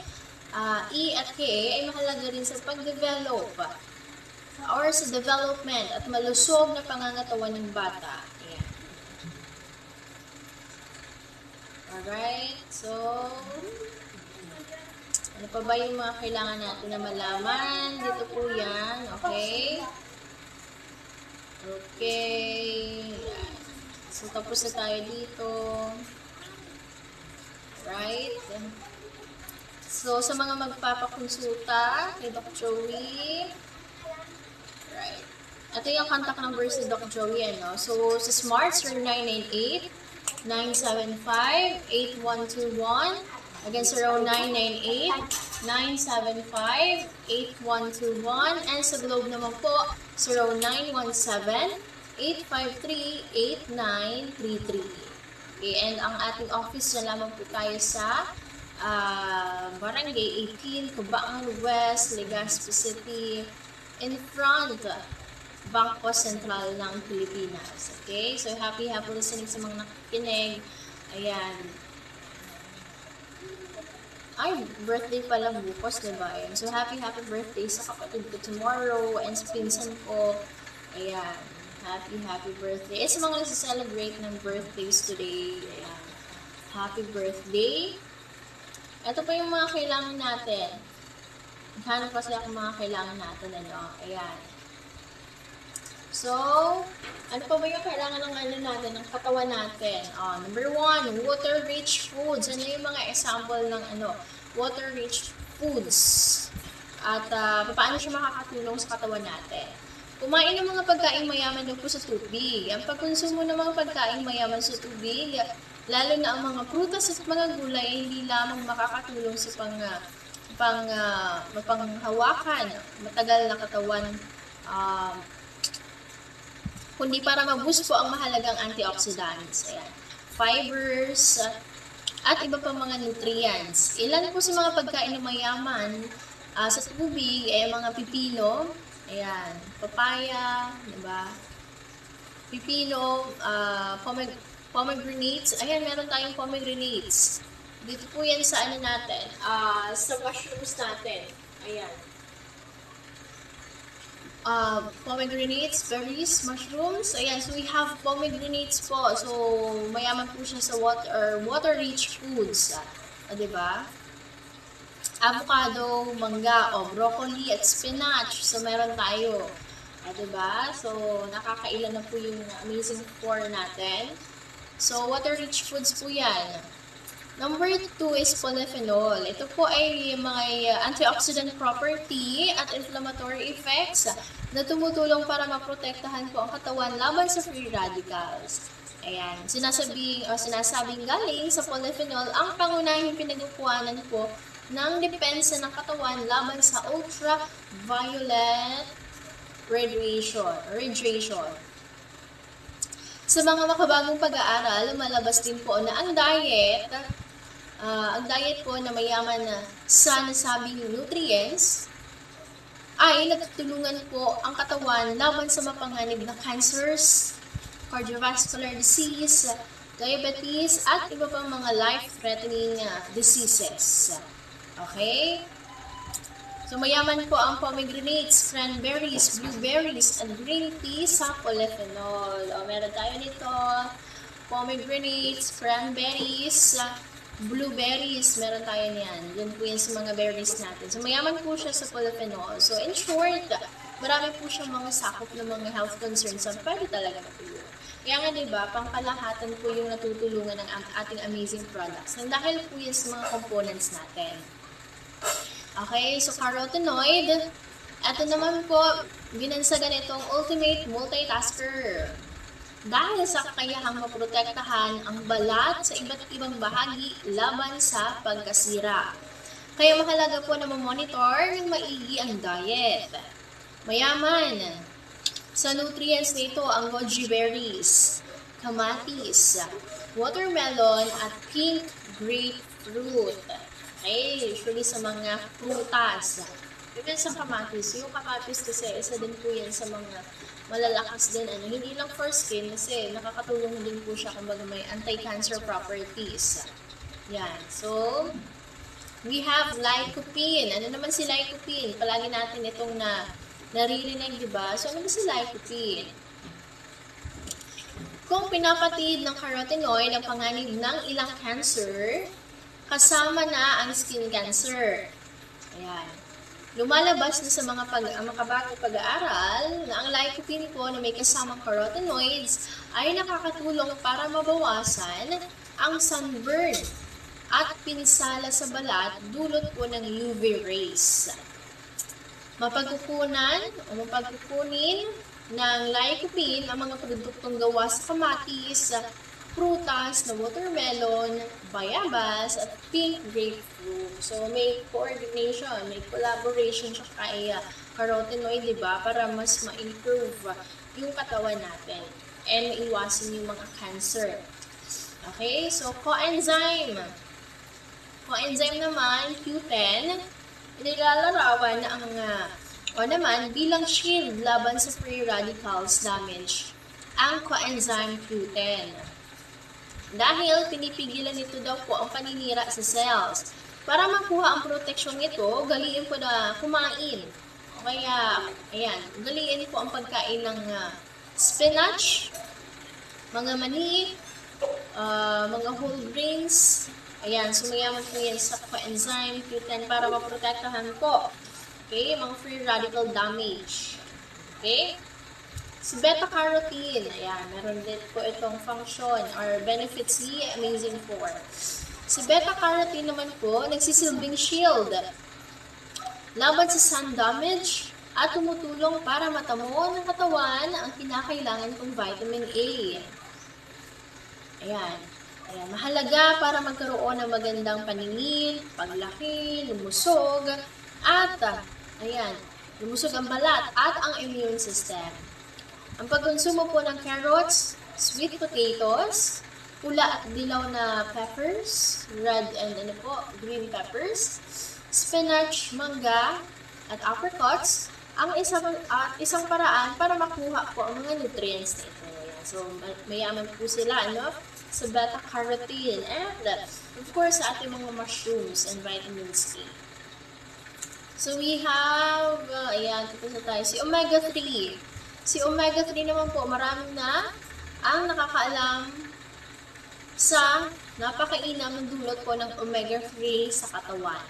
E at K ay mahalaga rin sa pag-develop or sa development at malusog na pangangatawan ng bata. Ayan. Alright, so ano pa ba yung mga kailangan natin na malaman? Dito po yan, okay? Okay. So, tapos na tayo dito. Right? So, sa mga magpapakonsulta kay Doc Joey, right. Ito yung contact number si Doc Joey, ano? So, sa Smart, 0998-975-8121. Again, 0998-975-8121. And sa Globe naman po, 0917-853-8933. Okay, and ang ating office na lamang po tayo sa Barangay 18, Cabaan West, Legazpi City, in front Bangko Sentral ng Pilipinas. Okay? So, happy listening sa mga nakikinig. Ayan. Ay, birthday pala bukas, diba? Ayan. So, happy birthday sa kapatid ko tomorrow and sa pinsan ko. Ayan. Happy birthday. Sa mga nasa-celebrate ng birthdays today. Ayan. Happy birthday. Ito pa yung mga kailangan natin. Hanap pa sila kung mga kailangan natin, ano? Ayan. So, ano pa ba yung kailangan ng natin, ng katawan natin? Number 1, water-rich foods. Ano yung mga example ng water-rich foods? At paano siya makakatulong sa katawan natin? Kumain ng mga pagkain mayaman daw po sa tubig. Ang pagkonsumo ng mga pagkain mayaman sa tubig, lalo na ang mga prutas at mga gulay, ay hindi lamang makakatulong sa mapanghawakan, matagal na katawan, kundi para ma-boost po ang mahalagang antioxidants. Ayan. Fibers, at iba pang mga nutrients. Ilan po sa mga pagkain na mayaman sa tubig ay mga pipino, ayan, papaya, diba? Pipino, pomegranates. Ayan, meron tayong pomegranates. Dito po yan sa natin, sa mushrooms natin. Ayan. Pomegranates, berries, mushrooms. Ayan, so we have pomegranates po. So, mayaman po siya sa water-rich foods. Diba? Avocado, mangga, broccoli, at spinach. So, meron tayo. Diba? So, nakakailan na po yung amazing four natin. So, water-rich foods po yan. Number 2 is polyphenol. Ito po ay may antioxidant property at inflammatory effects na tumutulong para maprotektahan po ang katawan laban sa free radicals. Ayan, sinasabing galing sa polyphenol ang pangunahing pinagkukuhanan po ng depensa ng katawan laban sa ultraviolet radiation. Sa mga makabagong pag-aaral, lumalabas din po na ang diet po na mayaman sa nasabing nutrients ay nagtutulungan po ang katawan laban sa mapanganib na cancers, cardiovascular disease, diabetes, at iba pang mga life-threatening diseases. Okay? So, mayaman po ang pomegranates, cranberries, blueberries, and green tea sa polyphenol. O, meron tayo nito, pomegranates, cranberries, blueberries, meron tayo niyan. Yan po yan sa mga berries natin. So, mayaman po siya sa polyphenol. So, in short, marami po siyang mga sakop ng mga health concerns na pwede talaga matulungan. Kaya nga, diba, pangkalahatan po yung natutulungan ng ating amazing products. Nang dahil po yan sa mga components natin. Okay, so carotenoid, ito naman po, binansagan itong ultimate multitasker. Dahil sa kakayahang maprotektahan ang balat sa iba't ibang bahagi laban sa pagkasira. Kaya mahalaga po na mamonitor ng maigi ang diet. Mayaman sa nutrients nito ang goji berries, kamatis, watermelon, at pink grapefruit. Okay, usually sa mga prutas. Even sa kamatis, yung kamatis kasi isa din po yan sa mga malalakas din. Hindi lang for skin kasi nakakatulong din po siya kumbaga may anti-cancer properties. Yan. So, we have lycopene. Ano naman si lycopene? Palagi natin itong naririnig, di ba? So, ano ba si lycopene? Kung pinapatid ng carotenoid ang panganib ng ilang cancer, kasama na ang skin cancer. Ayan. Lumalabas na sa mga makabagong pag-aaral na ang lycopene po na may kasamang carotenoids ay nakakatulong para mabawasan ang sunburn at pinsala sa balat dulot po ng UV rays. Mapagkukunin ng lycopene ang mga produktong gawa sa kamatis, prutas na watermelon, bayabas, at pink grapefruit. So, may coordination, may collaboration siya kay carotenoid, diba? Para mas ma-improve yung katawan natin and maiwasan yung mga cancer. Okay? So, coenzyme. Coenzyme naman, Q10, nilalarawan na naman bilang shield laban sa free radicals damage ang coenzyme Q10. Dahil pinipigilan nito daw po ang paninira sa cells. Para makuha ang proteksyon nito, galiin po na kumain. Kaya, ayan, galiin po ang pagkain ng spinach, mga mani, mga whole grains. Ayan, sumayaman po yan sa coenzyme Q10 para maprotektahan po. Okay, mga free radical damage. Okay? Si beta-carotene, ayan, meron din po itong function or benefits ni Amazing 4. Si beta-carotene naman po, nagsisilbing shield laban sa sun damage at tumutulong para matamo ng katawan ang kinakailangan kong vitamin A. Ayan. Ayan, mahalaga para magkaroon ng magandang paningin, paglaki, lumusog, at lumusog ang balat at ang immune system. Ang pagkonsumo po ng carrots, sweet potatoes, pula at dilaw na peppers, red and green peppers, spinach, mangga, at apricots, ang isang paraan para makuha po ang mga nutrients nito. So, mayaman po sila, sa beta-carotene and, of course, sa ating mga mushrooms and vitamin C. So, we have, tapos na tayo, si omega-3. Si omega-3 naman po, marami na ang nakakaalam sa napakainam ng dulot po ng omega-3 sa katawan.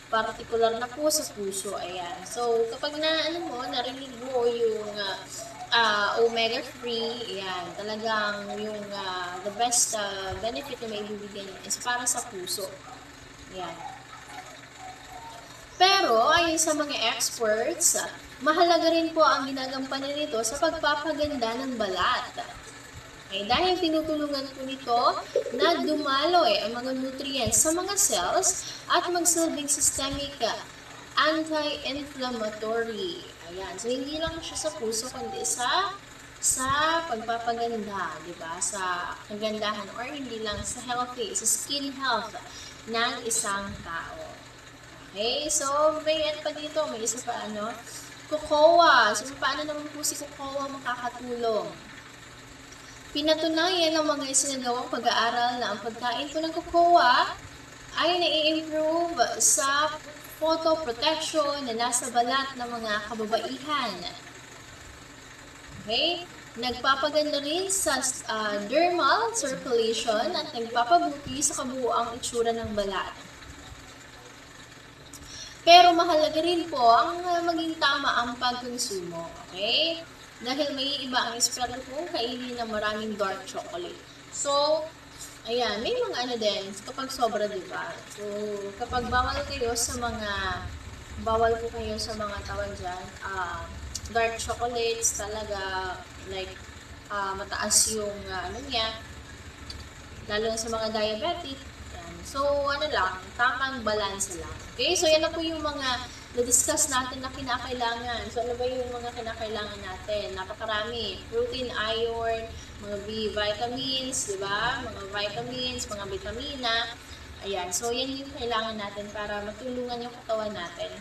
Partikular na po sa puso, ayan. So, kapag narinig mo yung omega-3, ayan, talagang yung the best benefit na may ibibigay is para sa puso. Ayan. Pero, ayon sa mga experts, mahalaga rin po ang ginagampanan nito sa pagpapaganda ng balat. Okay, dahil tinutulungan po nito na dumaloy ang mga nutrients sa mga cells at magsilbing systemic anti-inflammatory. Ayan, so hindi lang siya sa puso kundi sa pagpapaganda, di ba? Sa kagandahan or hindi lang sa healthy, sa skin health ng isang tao. Okay, so may pa dito, may isa pa cocoa. So, paano naman po si cocoa makakatulong? Pinatunayan ng mga isinagawang pag-aaral na ang pagkain po ng cocoa ay nai-improve sa photoprotection na nasa balat ng mga kababaihan. Okay? Nagpapaganda rin sa dermal circulation at nagpapabuti sa kabuuang itsura ng balat. Pero mahalaga rin po ang maging tama ang pagkonsumo. Okay? Dahil may iba ang eksperto kung kainin ng maraming dark chocolate. So, ayan, may mga din, kapag sobra, diba? So, kapag bawal po kayo sa mga tawag dyan, dark chocolates talaga, like, mataas yung, niya, lalo sa mga diabetic. Yan. So, tamang balance lang. Okay, so yan na po yung mga na-discuss natin na kinakailangan. So, ano ba yung mga kinakailangan natin? Napakarami. Protein, iron, mga B vitamins, di ba? Mga vitamins, mga vitamina. Ayan. So, yan yung kailangan natin para matulungan yung katawan natin.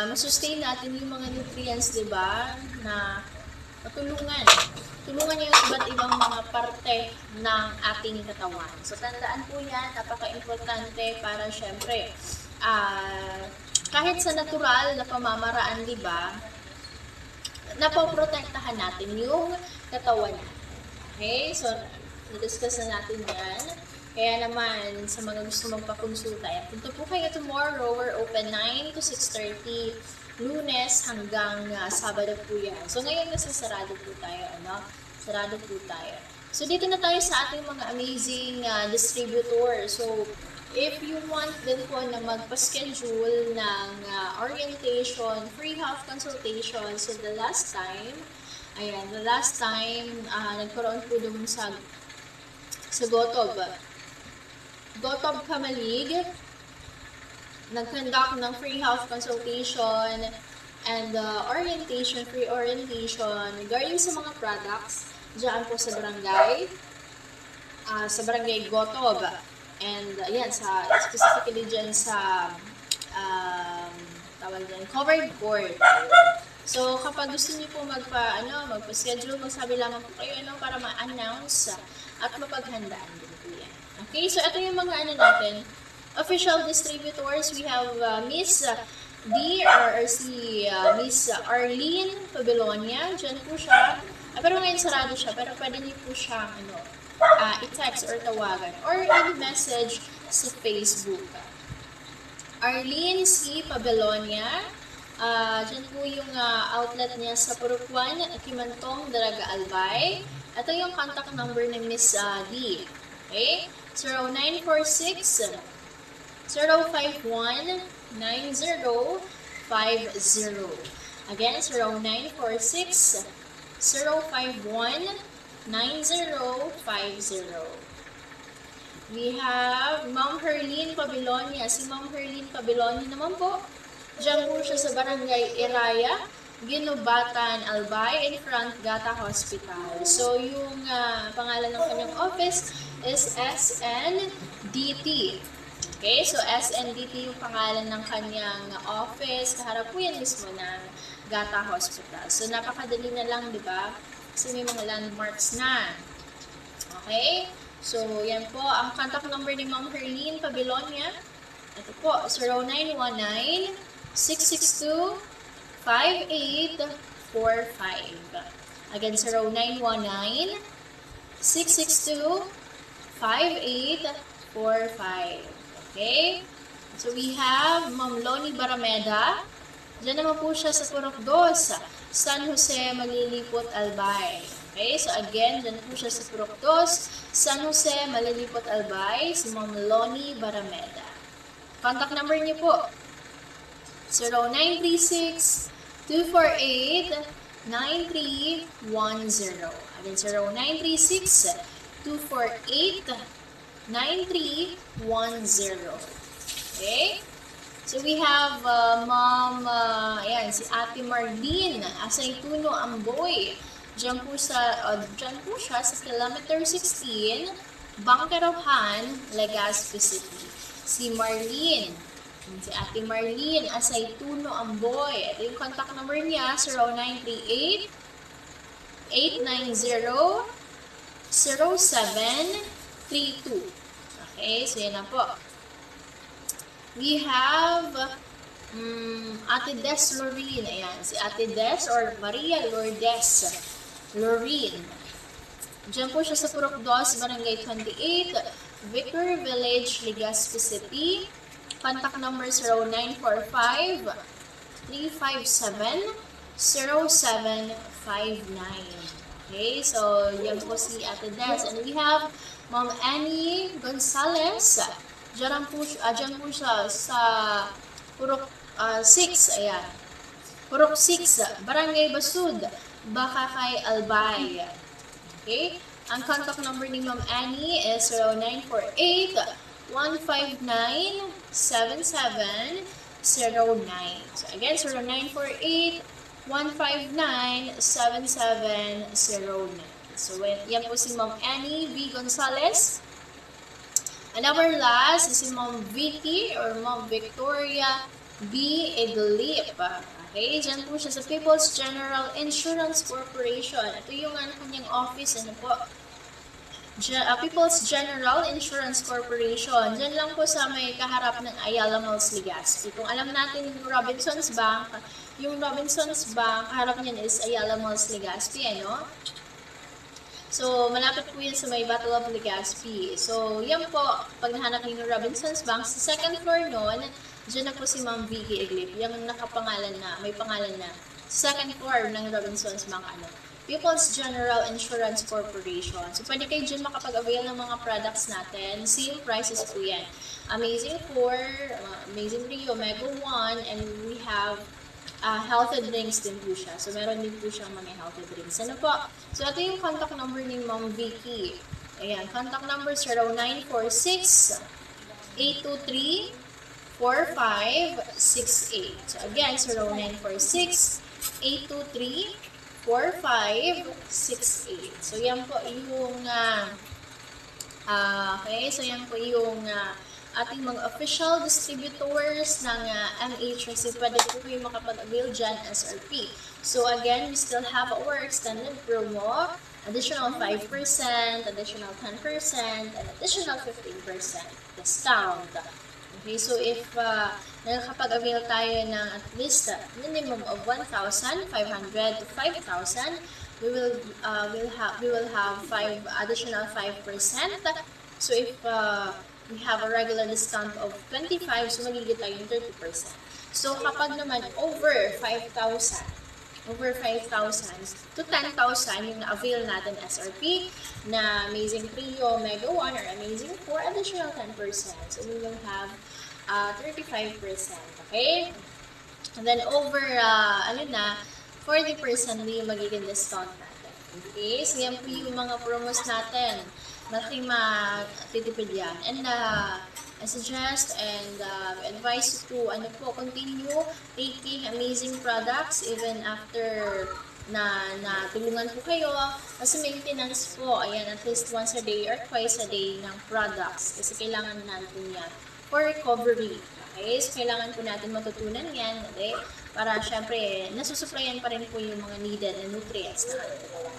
Masustain natin yung mga nutrients, di ba? Na tulungan yung iba't ibang mga parte ng ating katawan. So, tandaan po yan, napaka-importante para syempre, kahit sa natural na pamamaraan, di ba, napoprotektahan natin yung katawan natin. Okay? So, na-discuss na natin yan. Kaya naman, sa mga gusto magpakonsulta, punta po kayo tomorrow. We're open 9 to 6:30, Lunes hanggang Sabado po yan. So, ngayon kasi sarado po tayo, Sarado po tayo. So, dito na tayo sa ating mga amazing distributor. So, if you want din po na magpa-schedule ng orientation, free health consultation, so the last time, nagkaroon po doon sa Gotob Kamalig, nag-conduct ng free health consultation and free orientation regarding sa mga products dyan po sa barangay Gotob. And specifically dyan sa covered board. So, kapag gusto niyo po magpa-schedule, magsabi lamang po kayo para ma-announce at mapaghandaan din po yan. Okay, so ito yung mga natin. Official distributors, we have Miss D or Miss Arlene Pabelonia. Diyan po siya. Pero ngayon sarado siya, pero pwede niyo po siyang i-text or tawagan or i-message sa Facebook. Arlene C. Pabelonia. Diyan po yung outlet niya sa Purukwan, Kimantong, Daraga, Albay. Ito yung contact number ni Miss D. Okay? 0946 051 9050. Again, 0946 051 9050. We have Ma'am Herlene Pabelonia. Si Ma'am Herlene Pabelonia naman po, diyan po siya sa Barangay Iraya, Ginubatan, Albay, in front Gata Hospital. So, yung pangalan ng kanyang office is SNDT. Okay, so SNDT yung pangalan ng kanyang office. Kaharap po yan mismo ng Gata Hospital. So, napakadali na lang, di ba? Kasi may mga landmarks na. Okay? So, yan po. Ang contact number ni Ma'am Herlene Pabelonia. Ito po, 0919-662-5845. Again, 0919-662-5845. Okay? So, we have Ma'am Loni Barameda. Diyan naman po siya sa Purok 2, San Jose, Malilipot, Albay. Okay? So, again, diyan po siya sa Purok 2, San Jose, Malilipot, Albay, si Ma'am Loni Barameda. Contact number niyo po, 0936-248-9310. Again, 0936-248-9310. Okay? So, we have si Ate Marlene Asaytuno Amboy. Diyan po siya sa kilometer 16, Bangkarohan, Legazpi City. Si Ate Marlene Asaytuno Amboy. Ito yung contact number niya, 0938-890-0732. Okay, so yan na po. We have Ate Des Lorene. Ayan, si Ate Des or Maria Lourdes Lorene. Diyan po siya sa Purok 2, Barangay 28, Victory Village, Legazpi City. Contact number 0945 357 0759. Okay, so yan po si Ate Des. And we have Ma'am Annie Gonzalez. Diyan po siya sa Purok 6. Ayan. Purok 6, Barangay Basud, Bakakay, Albay. Okay? Ang contact number ni Ma'am Annie is 0948 159 7709. So again, 0948 159 7709. So yan po si Ma'am Annie V. Gonzalez. And our last is si Ma'am Vicky or Ma'am Victoria B. Idlip. Okay, dyan po siya sa People's General Insurance Corporation. Ito yung kanyang office, ano po? People's General Insurance Corporation. Dyan lang po sa may kaharap ng Ayala Malls, Legazpi. Kung alam natin yung Robinsons Bank, kaharap niyan is Ayala Malls, Legazpi, ano? So, malapit po yan sa may Battle of Legazpi. So, yan po, pag nahanap niyo yung Robinsons Bank, sa second floor noon, dyan na po si Ma'am Vicky Iglip, yung nakapangalan na, may pangalan na, second floor ng Robinsons Bank, ano, People's General Insurance Corporation. So, pwede kayo dyan makapag-avail ng mga products natin. Same prices po yan. Amazing 4, Amazing 3, Omega 1, and we have healthy drinks din po siya. So, meron din po siyang mga healthy drinks. Ano po? So, ito yung contact number ni Ma'am Vicky. Ayan, contact number 0946 823 4568. So again, 0946-823-4568. So yan po yung ating mga official distributors ng MH kasi pwede po yung makapag-avail dyan SRP. So again, we still have our extended promo, additional 5%, additional 10%, and additional 15% discount. Okay, so if nakakapag-avail tayo ng at least minimum of 1,500 to 5,000, we will have additional 5%. So if we have a regular discount of 25, so magiging tayo yung 30%. So kapag naman over 5,000 to 10,000 yung na-avail natin SRP na Amazing Trio, Mega 1, or Amazing 4, additional 10%. So we will have 35%. Okay? And then over, 40% yung magiging discount natin. Okay? So yan po yung mga promos natin. Malaking matitipid yan. And I suggest and advise you to continue taking amazing products even after na tulungan po kayo kasi maintenance po, ayan, at least once a day or twice a day ng products kasi kailangan natin yan for recovery. Okay, so kailangan po natin matutunan yan, okay? Para syempre nasusuplayan pa rin po yung mga needed na nutrients na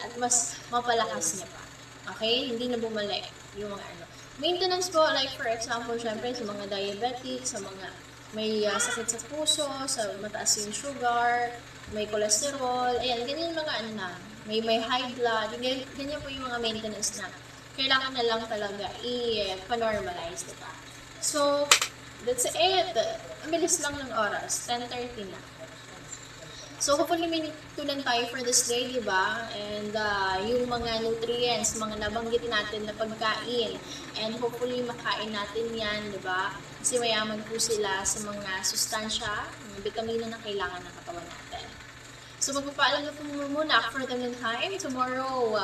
at mas mapalakas niya pa. Okay, hindi na bumalik yung mga maintenance po, like for example, syempre sa mga diabetic, sa mga may sakit sa puso, sa mataas yung sugar, may cholesterol, ayan, ganyan mga may high blood, ganyan po yung mga maintenance na kailangan na lang talaga i-normalize, diba? So, that's it. Ang bilis lang ng oras, 10:30 na. So, hopefully may tunan tayo for this day, di ba? And yung mga nutrients, mga nabanggit natin na pagkain. And hopefully makain natin yan, di ba? Kasi mayaman po sila sa mga sustansya, mga vitamina na kailangan ng katawan natin. So, magpapaalam na po muna for the meantime. Tomorrow,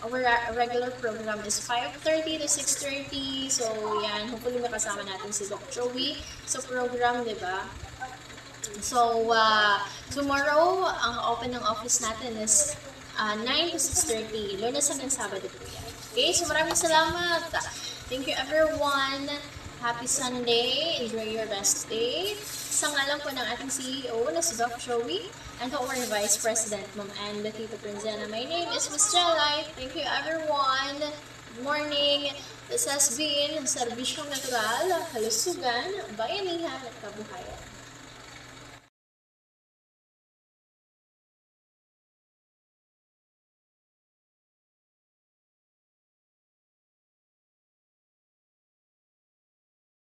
our regular program is 5:30 to 6:30. So, yan. Hopefully makasama natin si Doc Joey sa program, di ba? So, tomorrow, ang open ng office natin is 9 to 6:30. Lunes hanggang Sabado po yan. Okay, so maraming salamat. Thank you everyone. Happy Sunday. Enjoy your best day. Sa ngalan po ng ating CEO na si Doc Joey and our Vice President, Ma'am Anne Betito Prinzena. My name is Miss Jelay. Thank you everyone. Good morning. This has been Serbisyong Natural, Kalusugan, Bayanihan at Kabuhayan.